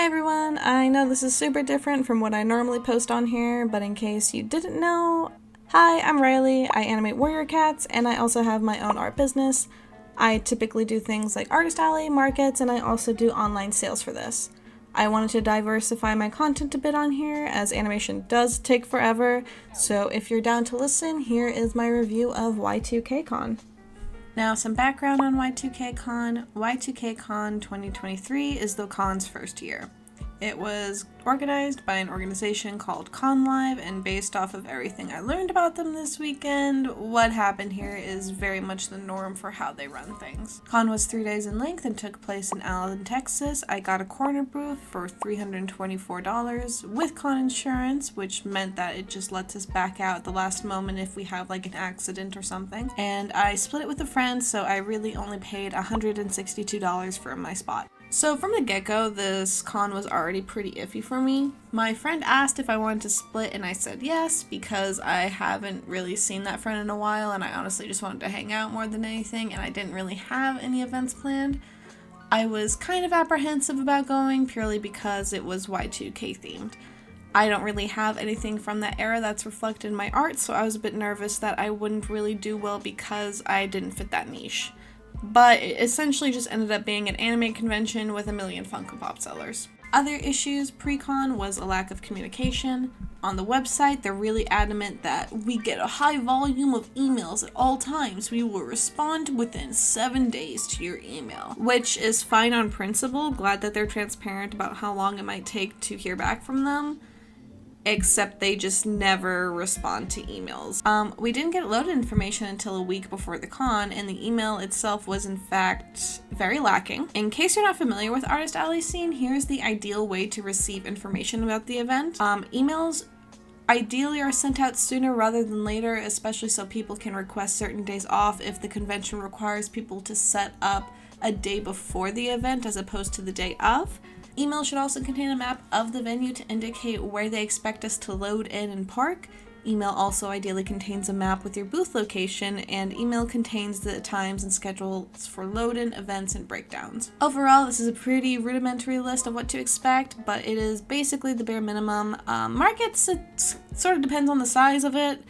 everyone, I know this is super different from what I normally post on here, but in case you didn't know, hi, I'm Riley, I animate warrior cats, and I also have my own art business. I typically do things like Artist Alley, markets, and I also do online sales for this. I wanted to diversify my content a bit on here, as animation does take forever, so if you're down to listen, here is my review of Y2Kon. Now, some background on Y2Kon. Y2Kon 2023 is the con's first year. It was organized by an organization called Kon Live, and based off of everything I learned about them this weekend, what happened here is very much the norm for how they run things. Kon was 3 days in length and took place in Allen, Texas. I got a corner booth for $324 with Kon insurance, which meant that it just lets us back out at the last moment if we have like an accident or something. And I split it with a friend, so I really only paid $162 for my spot. So from the get-go, this con was already pretty iffy for me. My friend asked if I wanted to split, and I said yes, because I haven't really seen that friend in a while, and I honestly just wanted to hang out more than anything, and I didn't really have any events planned. I was kind of apprehensive about going, purely because it was Y2K themed. I don't really have anything from that era that's reflected in my art, so I was a bit nervous that I wouldn't really do well because I didn't fit that niche. But it essentially just ended up being an anime convention with a million Funko Pop sellers. Other issues pre-con was a lack of communication. On the website, they're really adamant that we get a high volume of emails at all times. We will respond within 7 days to your email, which is fine on principle. Glad that they're transparent about how long it might take to hear back from them. Except they just never respond to emails. We didn't get loaded information until a week before the con, and the email itself was in fact very lacking. In case you're not familiar with Artist Alley scene, here's the ideal way to receive information about the event. Emails ideally are sent out sooner rather than later, especially so people can request certain days off if the convention requires people to set up a day before the event as opposed to the day of. Email should also contain a map of the venue to indicate where they expect us to load in and park. Email also ideally contains a map with your booth location, and email contains the times and schedules for load-in, events, and breakdowns. Overall, this is a pretty rudimentary list of what to expect, but it is basically the bare minimum. Markets, it sort of depends on the size of it.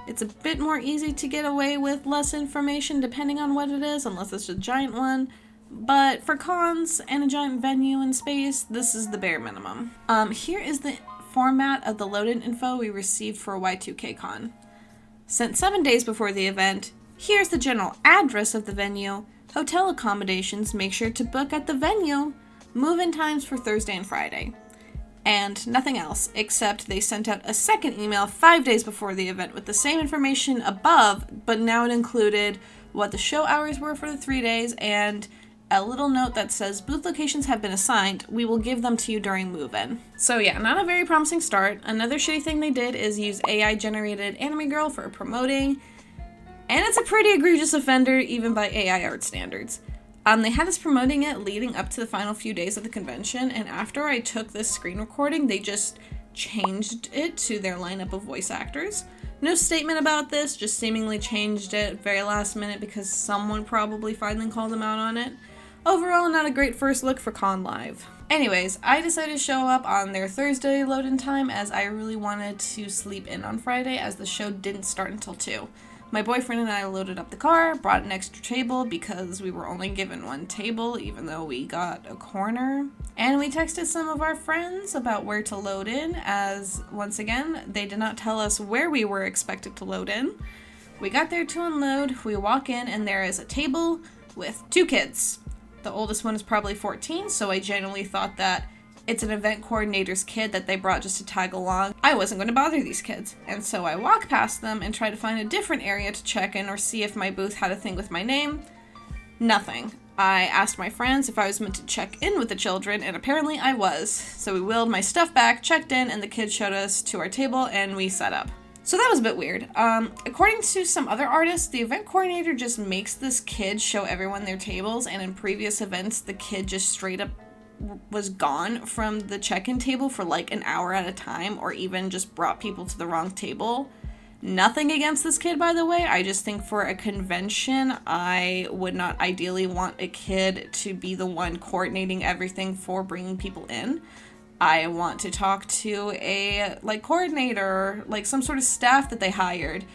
It's a bit more easy to get away with less information depending on what it is, unless it's a giant one. But for cons and a giant venue in space, this is the bare minimum. Here is the format of the load-in info we received for Y2Kon. Sent 7 days before the event, here's the general address of the venue, hotel accommodations, make sure to book at the venue, move-in times for Thursday and Friday. And nothing else, except they sent out a second email 5 days before the event with the same information above, but now it included what the show hours were for the 3 days and a little note that says, booth locations have been assigned, we will give them to you during move-in. So yeah, not a very promising start. Another shitty thing they did is use AI-generated anime girl for promoting, and it's a pretty egregious offender even by AI art standards. They had us promoting it leading up to the final few days of the convention, and after I took this screen recording, they just changed it to their lineup of voice actors. No statement about this, just seemingly changed it very last minute because someone probably finally called them out on it. Overall, not a great first look for Kon Live. Anyways, I decided to show up on their Thursday load-in time as I really wanted to sleep in on Friday as the show didn't start until 2. My boyfriend and I loaded up the car, brought an extra table because we were only given one table even though we got a corner. And we texted some of our friends about where to load in as, once again, they did not tell us where we were expected to load in. We got there to unload, we walk in and there is a table with 2 kids. The oldest one is probably 14, so I genuinely thought that it's an event coordinator's kid that they brought just to tag along. I wasn't going to bother these kids, and so I walk past them and try to find a different area to check in or see if my booth had a thing with my name. Nothing. I asked my friends if I was meant to check in with the children, and apparently I was. So we wheeled my stuff back, checked in, and the kids showed us to our table, and we set up. So that was a bit weird. According to some other artists, the event coordinator just makes this kid show everyone their tables, and in previous events, the kid just straight up was gone from the check-in table for like an hour at a time, or even just brought people to the wrong table. Nothing against this kid, by the way. I just think for a convention, I would not ideally want a kid to be the one coordinating everything for bringing people in. I want to talk to a, like, coordinator, like some sort of staff that they hired,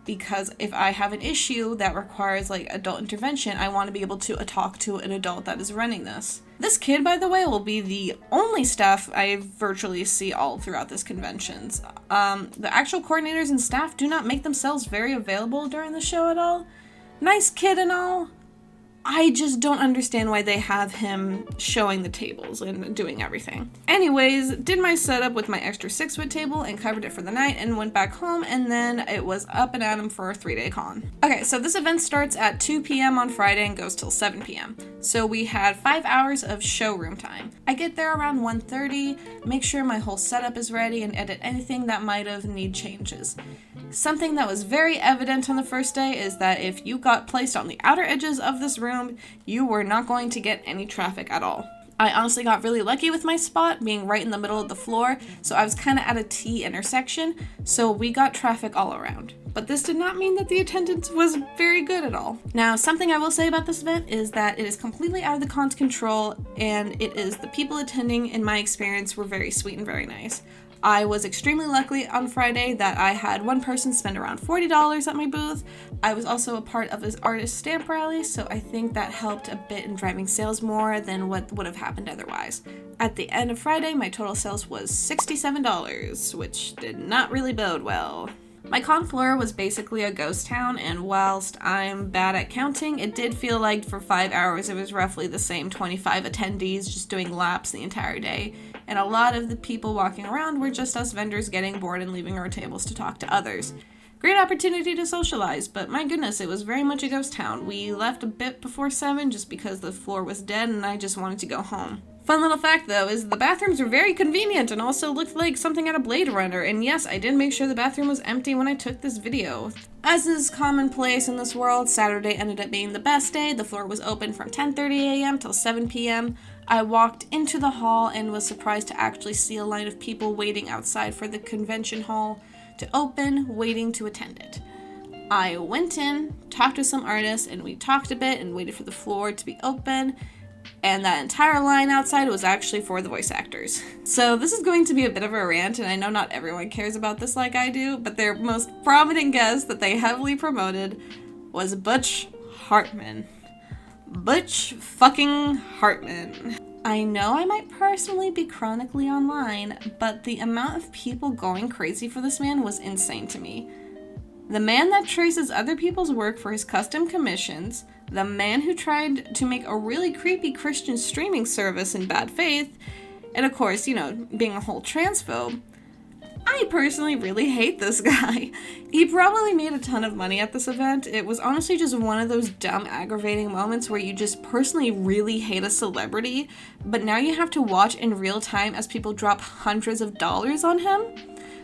because if I have an issue that requires, like, adult intervention, I want to be able to talk to an adult that is running this. This kid, by the way, will be the only staff I virtually see all throughout this conventions. The actual coordinators and staff do not make themselves very available during the show at all. Nice kid and all. I just don't understand why they have him showing the tables and doing everything. Anyways, did my setup with my extra 6-foot table and covered it for the night and went back home, and then it was up and at 'em for a 3-day con. Okay, so this event starts at 2 p.m. on Friday and goes till 7 p.m. So we had 5 hours of showroom time. I get there around 1:30, make sure my whole setup is ready, and edit anything that might have need changes. Something that was very evident on the first day is that if you got placed on the outer edges of this room, you were not going to get any traffic at all. I honestly got really lucky with my spot being right in the middle of the floor, so I was kind of at a T intersection, so we got traffic all around. But this did not mean that the attendance was very good at all. Now, something I will say about this event is that it is completely out of the con's control, and it is the people attending, in my experience, were very sweet and very nice. I was extremely lucky on Friday that I had one person spend around $40 at my booth. I was also a part of his artist stamp rally, so I think that helped a bit in driving sales more than what would have happened otherwise. At the end of Friday, my total sales was $67, which did not really bode well. My con floor was basically a ghost town, and whilst I'm bad at counting, it did feel like for 5 hours it was roughly the same 25 attendees just doing laps the entire day, and a lot of the people walking around were just us vendors getting bored and leaving our tables to talk to others. Great opportunity to socialize, but my goodness, it was very much a ghost town. We left a bit before 7 just because the floor was dead and I just wanted to go home. Fun little fact, though, is the bathrooms were very convenient and also looked like something out of Blade Runner, and yes, I did make sure the bathroom was empty when I took this video. As is commonplace in this world, Saturday ended up being the best day. The floor was open from 10:30 a.m. till 7 p.m. I walked into the hall and was surprised to actually see a line of people waiting outside for the convention hall to open, waiting to attend it. I went in, talked to some artists, and we talked a bit and waited for the floor to be open. And that entire line outside was actually for the voice actors. So this is going to be a bit of a rant, and I know not everyone cares about this like I do, but their most prominent guest that they heavily promoted was Butch Hartman. Butch fucking Hartman. I know I might personally be chronically online, but the amount of people going crazy for this man was insane to me. The man that traces other people's work for his custom commissions, the man who tried to make a really creepy Christian streaming service in bad faith, and of course, being a whole transphobe. I personally really hate this guy. He probably made a ton of money at this event. It was honestly just one of those dumb, aggravating moments where you just personally really hate a celebrity, but now you have to watch in real time as people drop hundreds of dollars on him.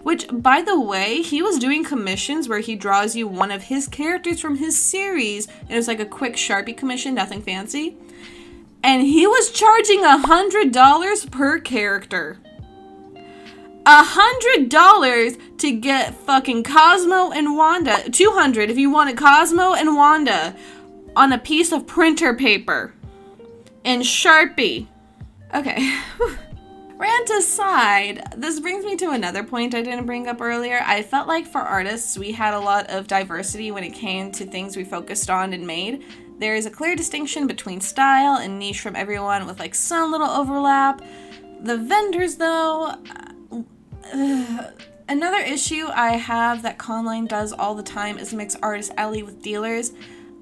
Which, by the way, he was doing commissions where he draws you one of his characters from his series, and it was like a quick Sharpie commission, nothing fancy. And he was charging $100 per character. $100 to get fucking Cosmo and Wanda. $200 if you wanted Cosmo and Wanda on a piece of printer paper. And Sharpie. Okay. Rant aside, this brings me to another point I didn't bring up earlier. I felt like for artists, we had a lot of diversity when it came to things we focused on and made. There is a clear distinction between style and niche from everyone with like some little overlap. The vendors though, another issue I have that Conline does all the time is mix artist alley with dealers.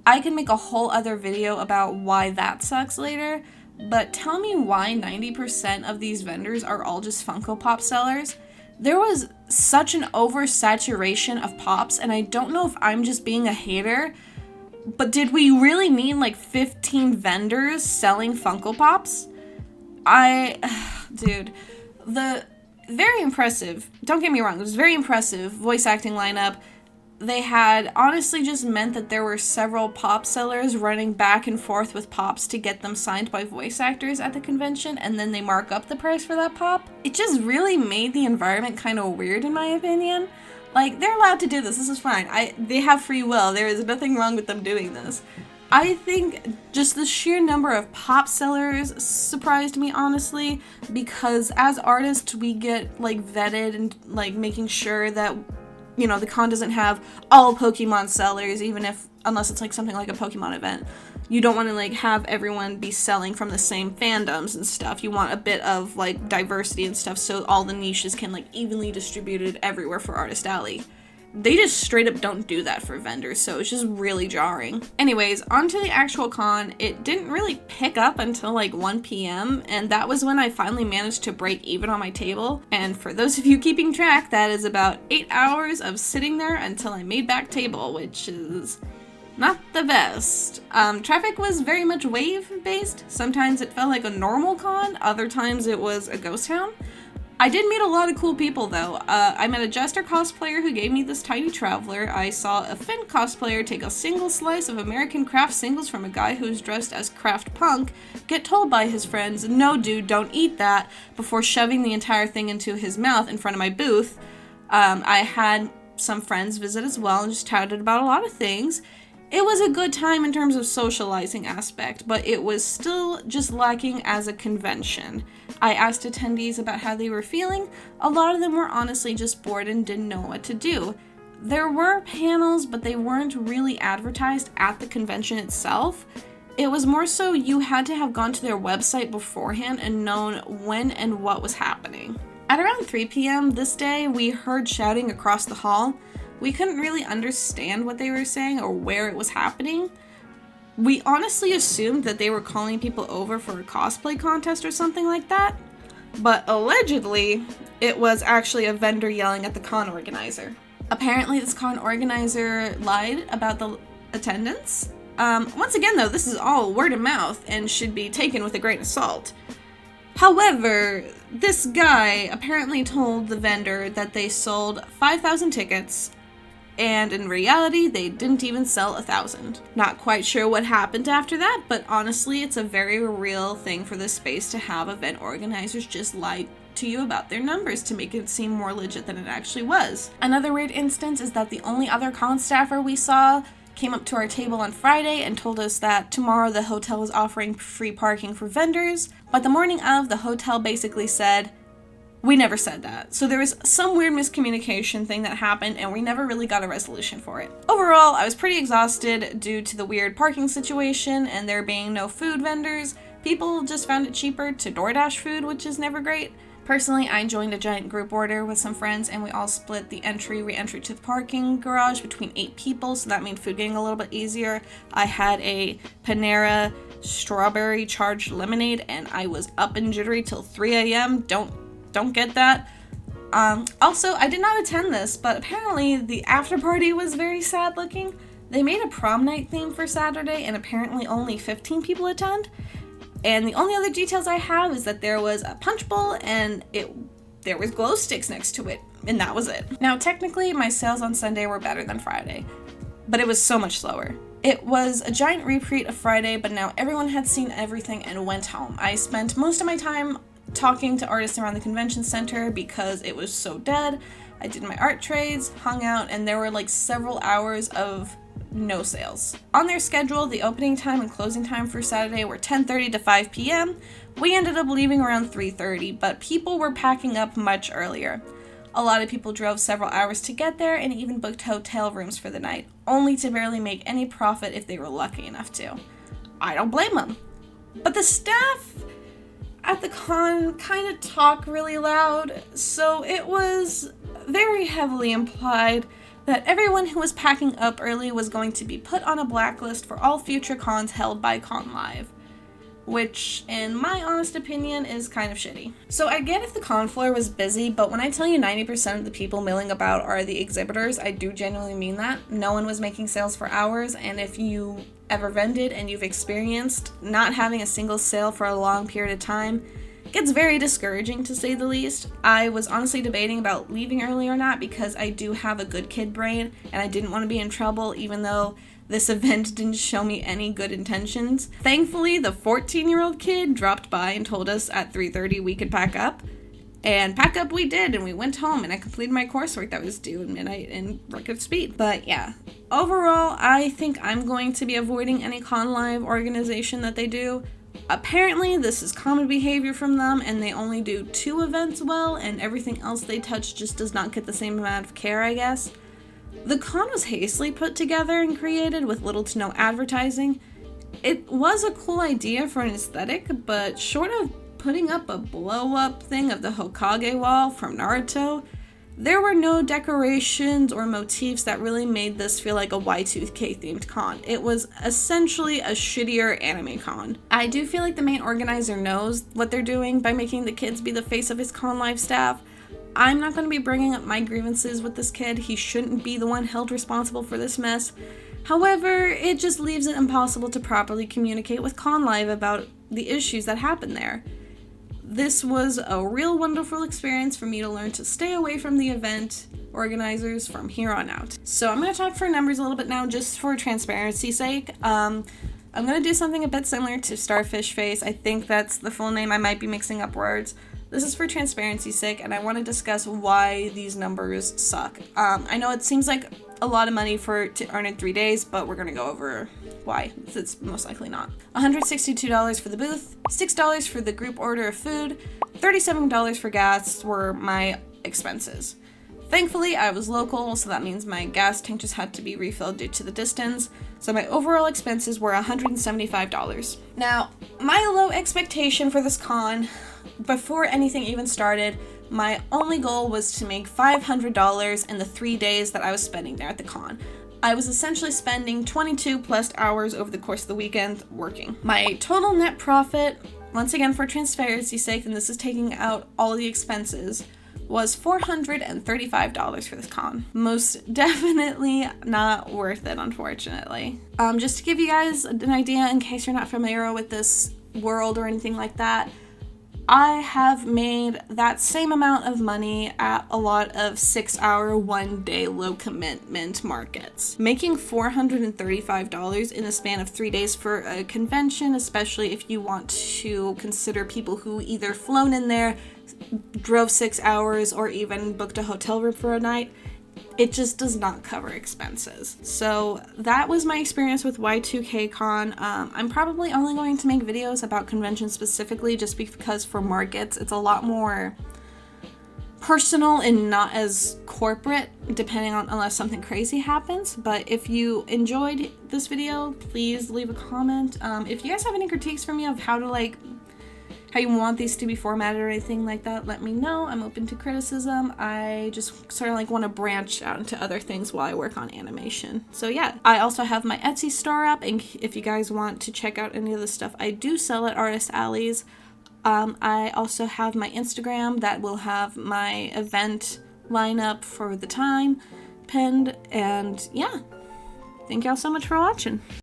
I can make a whole other video about why that sucks later. But tell me why 90% of these vendors are all just Funko Pop sellers. There was such an oversaturation of pops, and I don't know if I'm just being a hater, but did we really need like 15 vendors selling Funko Pops? Dude, the very impressive, don't get me wrong, it was very impressive voice acting lineup. They had honestly just meant that there were several pop sellers running back and forth with pops to get them signed by voice actors at the convention, and then they mark up the price for that pop. It just really made the environment kind of weird in my opinion. Like, they're allowed to do this. This is fine. They have free will. There is nothing wrong with them doing this. I think just the sheer number of pop sellers surprised me, honestly, because as artists, we get, like, vetted and, like, making sure that, you know, the con doesn't have all Pokemon sellers, unless it's, like, something like a Pokemon event. You don't want to, like, have everyone be selling from the same fandoms and stuff. You want a bit of, like, diversity and stuff so all the niches can, like, evenly distributed everywhere for Artist Alley. They just straight up don't do that for vendors, so it's just really jarring. Anyways, on to the actual con. It didn't really pick up until like 1 p.m., and that was when I finally managed to break even on my table. And for those of you keeping track, that is about 8 hours of sitting there until I made back table, which is not the best. Traffic was very much wave-based. Sometimes it felt like a normal con, other times it was a ghost town. I did meet a lot of cool people, though. I met a Jester cosplayer who gave me this tiny traveler. I saw a Finn cosplayer take a single slice of American craft singles from a guy who's dressed as craft punk, get told by his friends, "No dude, don't eat that," before shoving the entire thing into his mouth in front of my booth. I had some friends visit as well and just touted about a lot of things. It was a good time in terms of socializing aspect, but it was still just lacking as a convention. I asked attendees about how they were feeling. A lot of them were honestly just bored and didn't know what to do. There were panels, but they weren't really advertised at the convention itself. It was more so you had to have gone to their website beforehand and known when and what was happening. At around 3 p.m. this day, we heard shouting across the hall. We couldn't really understand what they were saying or where it was happening. We honestly assumed that they were calling people over for a cosplay contest or something like that. But allegedly, it was actually a vendor yelling at the con organizer. Apparently, this con organizer lied about the attendance. Once again, though, this is all word of mouth and should be taken with a grain of salt. However, this guy apparently told the vendor that they sold 5,000 tickets, and in reality, they didn't even sell 1,000. Not quite sure what happened after that, but honestly, it's a very real thing for this space to have event organizers just lie to you about their numbers to make it seem more legit than it actually was. Another weird instance is that the only other con staffer we saw came up to our table on Friday and told us that tomorrow the hotel was offering free parking for vendors, but the morning of, the hotel basically said, "We never said that." So there was some weird miscommunication thing that happened and we never really got a resolution for it. Overall, I was pretty exhausted due to the weird parking situation and there being no food vendors. People just found it cheaper to DoorDash food, which is never great. Personally, I joined a giant group order with some friends and we all split the re-entry to the parking garage between 8 people, so that made food getting a little bit easier. I had a Panera strawberry charged lemonade and I was up and jittery till 3 a.m. Don't get that. Also, I did not attend this, but apparently the after party was very sad looking. They made a prom night theme for Saturday and apparently only 15 people attend. And the only other details I have is that there was a punch bowl and there was glow sticks next to it, and that was it. Now, technically, my sales on Sunday were better than Friday, but it was so much slower. It was a giant repeat of Friday, but now everyone had seen everything and went home. I spent most of my time talking to artists around the convention center because it was so dead. I did my art trades, hung out, and there were like several hours of no sales. On their schedule, the opening time and closing time for Saturday were 10:30 to 5 p.m. We ended up leaving around 3:30, but people were packing up much earlier. A lot of people drove several hours to get there and even booked hotel rooms for the night, only to barely make any profit if they were lucky enough to. I don't blame them. But the staff at the con kind of talk really loud, so it was very heavily implied that everyone who was packing up early was going to be put on a blacklist for all future cons held by Con Live, which, in my honest opinion, is kind of shitty. So I get if the con floor was busy, but when I tell you 90% of the people milling about are the exhibitors, I do genuinely mean that. No one was making sales for hours, and if you ever vended and you've experienced not having a single sale for a long period of time, it gets very discouraging, to say the least. I was honestly debating about leaving early or not because I do have a good kid brain and I didn't want to be in trouble even though this event didn't show me any good intentions. Thankfully, the 14-year-old kid dropped by and told us at 3:30 we could pack up. And pack up we did, and we went home, and I completed my coursework that was due at midnight in record speed. But yeah, overall, I think I'm going to be avoiding any Con Live organization that they do. Apparently, this is common behavior from them, and they only do 2 events well, and everything else they touch just does not get the same amount of care, I guess. The con was hastily put together and created with little to no advertising. It was a cool idea for an aesthetic, but short of putting up a blow-up thing of the Hokage wall from Naruto, there were no decorations or motifs that really made this feel like a Y2K themed con. It was essentially a shittier anime con. I do feel like the main organizer knows what they're doing by making the kids be the face of his Con Live staff. I'm not going to be bringing up my grievances with this kid. He shouldn't be the one held responsible for this mess. However, it just leaves it impossible to properly communicate with Con Live about the issues that happen there. This was a real wonderful experience for me to learn to stay away from the event organizers from here on out. So I'm going to talk for numbers a little bit now just for transparency's sake. I'm going to do something a bit similar to Starfish Face. I think that's the full name. I might be mixing up words. This is for transparency's sake, and I want to discuss why these numbers suck. I know it seems like a lot of money to earn in 3 days, but we're going to go over why. It's most likely not. $162 for the booth, $6 for the group order of food, $37 for gas were my expenses. Thankfully, I was local, so that means my gas tank just had to be refilled due to the distance, so my overall expenses were $175. Now, my low expectation for this con, before anything even started, my only goal was to make $500 in the 3 days that I was spending there at the con. I was essentially spending 22 plus hours over the course of the weekend working. My total net profit, once again for transparency's sake, and this is taking out all of the expenses, was $435 for this con. Most definitely not worth it, unfortunately. Just to give you guys an idea, in case you're not familiar with this world or anything like that, I have made that same amount of money at a lot of 6-hour, 1-day low commitment markets. Making $435 in the span of 3 days for a convention, especially if you want to consider people who either flown in there, drove 6 hours, or even booked a hotel room for a night, it just does not cover expenses. So that was my experience with Y2Kon. I'm probably only going to make videos about conventions specifically just because for markets it's a lot more personal and not as corporate, depending on unless something crazy happens. But if you enjoyed this video, please leave a comment. If you guys have any critiques for me of how you want these to be formatted or anything like that, let me know. I'm open to criticism. I just sort of want to branch out into other things while I work on animation. So yeah, I also have my Etsy store up, and if you guys want to check out any of the stuff I do sell at Artist Alleys, I also have my Instagram that will have my event lineup for the time pinned, and yeah, thank y'all so much for watching.